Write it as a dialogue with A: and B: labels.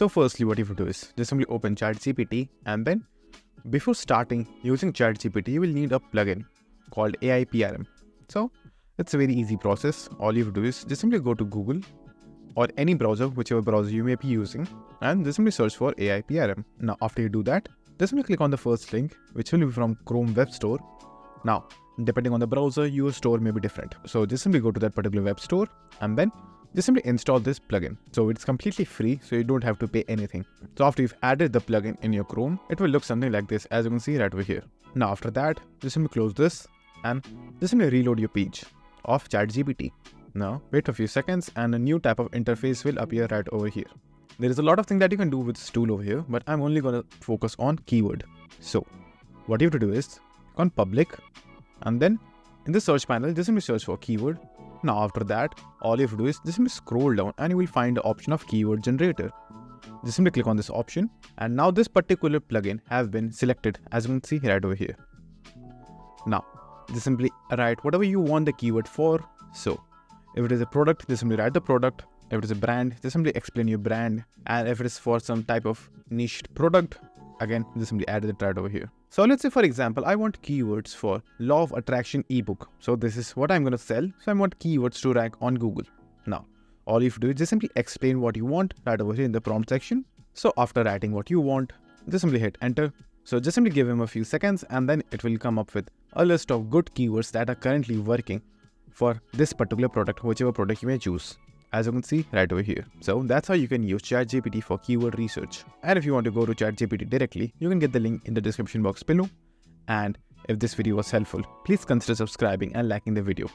A: So firstly, what you have to do is just simply open ChatGPT, and then before starting using ChatGPT, you will need a plugin called AIPRM. So it's a very easy process. All you have to do is just simply go to Google or any browser, whichever browser you may be using, and just simply search for AIPRM. Now, after you do that, just simply click on the first link, which will be from Chrome Web Store. Now, depending on the browser, your store may be different. So just simply go to that particular web store and then just simply install this plugin. So it's completely free, so you don't have to pay anything. So after you've added the plugin in your Chrome, it will look something like this, as you can see right over here. Now after that, just simply close this and just simply reload your page of ChatGPT. Now wait for a few seconds and a new type of interface will appear right over here. There is a lot of things that you can do with this tool over here, but I'm only going to focus on keyword. So what you have to do is click on public, and then in the search panel, just simply search for keyword. Now after that, all you have to do is just simply scroll down and you will find the option of keyword generator. Just simply click on this option, and now this particular plugin has been selected, as you can see right over here. Now just simply write whatever you want the keyword for. So if it is a product, just simply write the product. If it is a brand, just simply explain your brand. And if it is for some type of niche product, again, just simply add it right over here. So let's say, for example, I want keywords for law of attraction ebook. So this is what I'm going to sell. So I want keywords to rank on Google. Now, all you have to do is just simply explain what you want right over here in the prompt section. So after writing what you want, just simply hit enter. So just simply give him a few seconds and then it will come up with a list of good keywords that are currently working for this particular product, whichever product you may choose, as you can see right over here. So that's how you can use ChatGPT for keyword research. And if you want to go to ChatGPT directly, you can get the link in the description box below. And if this video was helpful, please consider subscribing and liking the video.